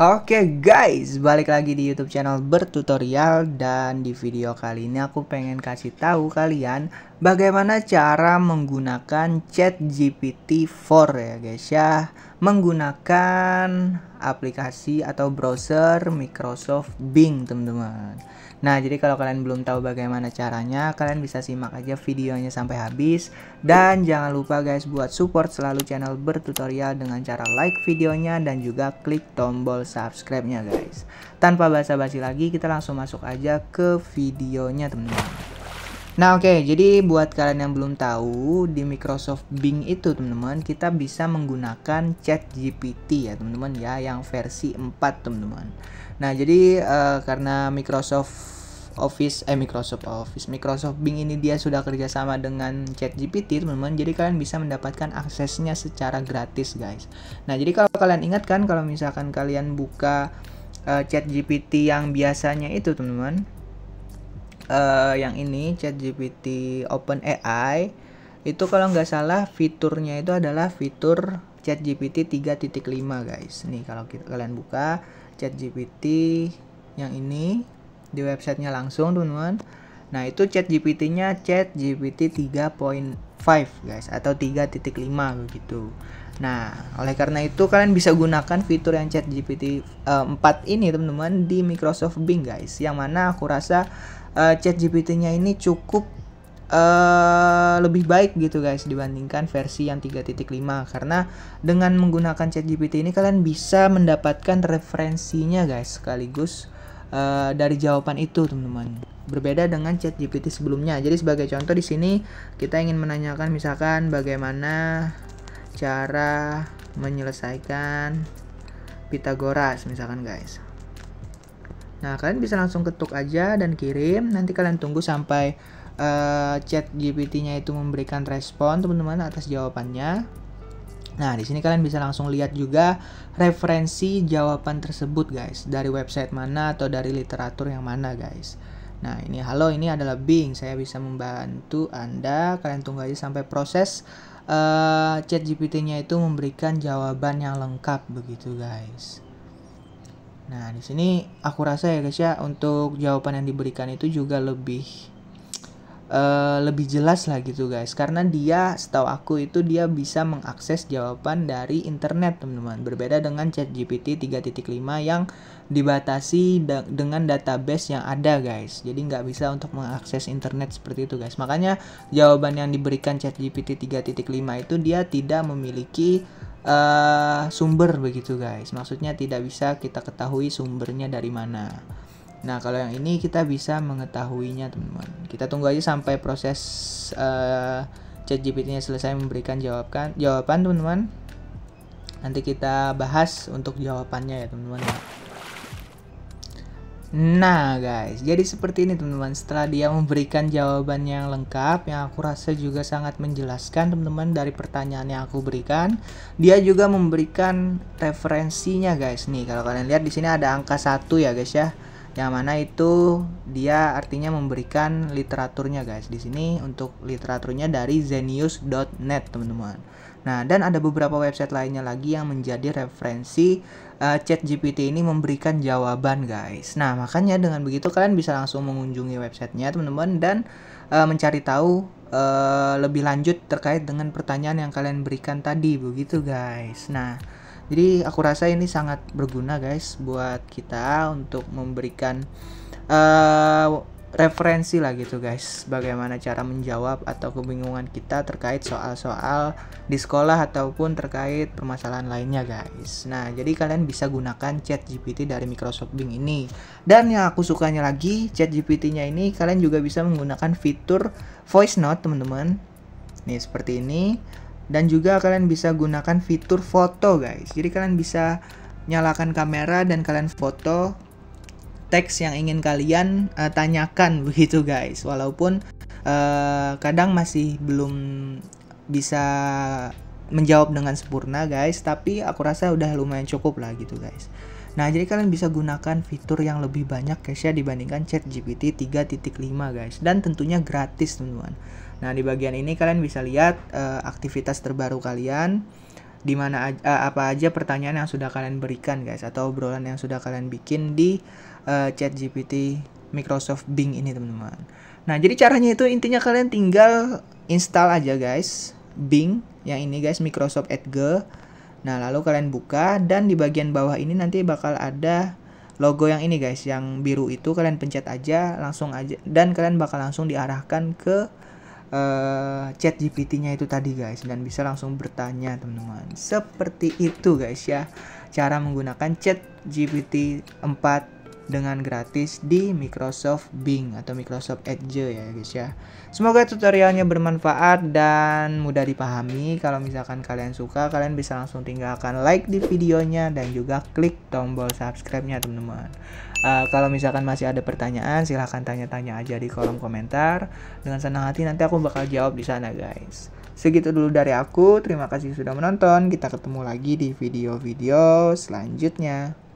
Oke guys, balik lagi di YouTube channel Bertutorial, dan di video kali ini aku pengen kasih tahu kalian bagaimana cara menggunakan ChatGPT 4 ya guys ya, menggunakan aplikasi atau browser Microsoft Bing teman-teman. Nah, jadi kalau kalian belum tahu bagaimana caranya, kalian bisa simak aja videonya sampai habis. Dan jangan lupa guys buat support selalu channel Bertutorial dengan cara like videonya dan juga klik tombol subscribe-nya guys. Tanpa basa-basi lagi, kita langsung masuk aja ke videonya teman-teman. Nah oke, jadi buat kalian yang belum tahu, di Microsoft Bing itu teman-teman, kita bisa menggunakan ChatGPT ya teman-teman ya, yang versi 4 teman-teman. Nah jadi karena Microsoft Bing ini dia sudah kerjasama dengan ChatGPT teman-teman, jadi kalian bisa mendapatkan aksesnya secara gratis guys. Nah jadi kalau kalian ingat kan, kalau misalkan kalian buka ChatGPT yang biasanya itu teman-teman, yang ini ChatGPT OpenAI itu kalau nggak salah fiturnya itu adalah fitur ChatGPT 3.5 guys. Nih kalau kalian buka ChatGPT yang ini di websitenya langsung teman-teman, nah itu ChatGPT-nya ChatGPT 3.5 guys, atau 3.5 begitu. Nah oleh karena itu kalian bisa gunakan fitur yang ChatGPT 4 ini teman-teman di Microsoft Bing guys, yang mana aku rasa ChatGPT-nya ini cukup lebih baik gitu guys dibandingkan versi yang 3.5, karena dengan menggunakan ChatGPT ini kalian bisa mendapatkan referensinya guys sekaligus dari jawaban itu teman-teman, berbeda dengan ChatGPT sebelumnya. Jadi sebagai contoh di sini kita ingin menanyakan misalkan bagaimana cara menyelesaikan Pitagoras misalkan guys. Nah kalian bisa langsung ketuk aja dan kirim, nanti kalian tunggu sampai ChatGPT-nya itu memberikan respon teman-teman atas jawabannya. Nah, di sini kalian bisa langsung lihat juga referensi jawaban tersebut guys, dari website mana atau dari literatur yang mana guys. Nah, ini halo, ini adalah Bing, saya bisa membantu Anda. Kalian tunggu aja sampai proses ChatGPT-nya itu memberikan jawaban yang lengkap begitu guys. Nah, di sini aku rasa ya guys ya, untuk jawaban yang diberikan itu juga lebih jelas lah gitu guys, karena dia setahu aku itu dia bisa mengakses jawaban dari internet teman-teman, berbeda dengan ChatGPT 3.5 yang dibatasi dengan database yang ada guys, jadi nggak bisa untuk mengakses internet seperti itu guys. Makanya jawaban yang diberikan ChatGPT 3.5 itu dia tidak memiliki sumber begitu guys, maksudnya tidak bisa kita ketahui sumbernya dari mana. Nah kalau yang ini kita bisa mengetahuinya teman-teman. Kita tunggu aja sampai proses ChatGPT-nya selesai memberikan jawaban teman-teman. Nanti kita bahas untuk jawabannya ya teman-teman. Nah guys, jadi seperti ini teman-teman. Setelah dia memberikan jawaban yang lengkap, yang aku rasa juga sangat menjelaskan teman-teman dari pertanyaan yang aku berikan, dia juga memberikan referensinya guys. Nih kalau kalian lihat di sini ada angka 1 ya guys ya, yang mana itu dia artinya memberikan literaturnya guys. Di sini untuk literaturnya dari zenius.net teman-teman. Nah dan ada beberapa website lainnya lagi yang menjadi referensi ChatGPT ini memberikan jawaban guys. Nah makanya dengan begitu kalian bisa langsung mengunjungi websitenya teman-teman dan mencari tahu lebih lanjut terkait dengan pertanyaan yang kalian berikan tadi begitu guys. Nah jadi aku rasa ini sangat berguna guys buat kita untuk memberikan referensi lah gitu guys, bagaimana cara menjawab atau kebingungan kita terkait soal-soal di sekolah ataupun terkait permasalahan lainnya guys. Nah jadi kalian bisa gunakan ChatGPT dari Microsoft Bing ini. Dan yang aku sukanya lagi, ChatGPT-nya ini kalian juga bisa menggunakan fitur voice note teman-teman. Nih seperti ini. Dan juga kalian bisa gunakan fitur foto guys. Jadi kalian bisa nyalakan kamera dan kalian foto teks yang ingin kalian tanyakan begitu guys. Walaupun kadang masih belum bisa menjawab dengan sempurna guys, tapi aku rasa udah lumayan cukup lah gitu guys. Nah jadi kalian bisa gunakan fitur yang lebih banyak guys ya dibandingkan ChatGPT 3.5 guys, dan tentunya gratis teman-teman. Nah di bagian ini kalian bisa lihat aktivitas terbaru kalian, di mana apa aja pertanyaan yang sudah kalian berikan guys, atau obrolan yang sudah kalian bikin di ChatGPT Microsoft Bing ini teman-teman. Nah jadi caranya itu intinya kalian tinggal install aja guys Bing yang ini guys, Microsoft Edge. Nah lalu kalian buka, dan di bagian bawah ini nanti bakal ada logo yang ini guys, yang biru itu kalian pencet aja langsung aja, dan kalian bakal langsung diarahkan ke ChatGPT-nya itu tadi guys, dan bisa langsung bertanya teman-teman. Seperti itu guys ya, cara menggunakan ChatGPT 4 dengan gratis di Microsoft Bing atau Microsoft Edge ya guys ya. Semoga tutorialnya bermanfaat dan mudah dipahami. Kalau misalkan kalian suka, kalian bisa langsung tinggalkan like di videonya dan juga klik tombol subscribe-nya teman-teman. Kalau misalkan masih ada pertanyaan, silahkan tanya-tanya aja di kolom komentar. Dengan senang hati nanti aku bakal jawab di sana guys. Segitu dulu dari aku, terima kasih sudah menonton. Kita ketemu lagi di video-video selanjutnya.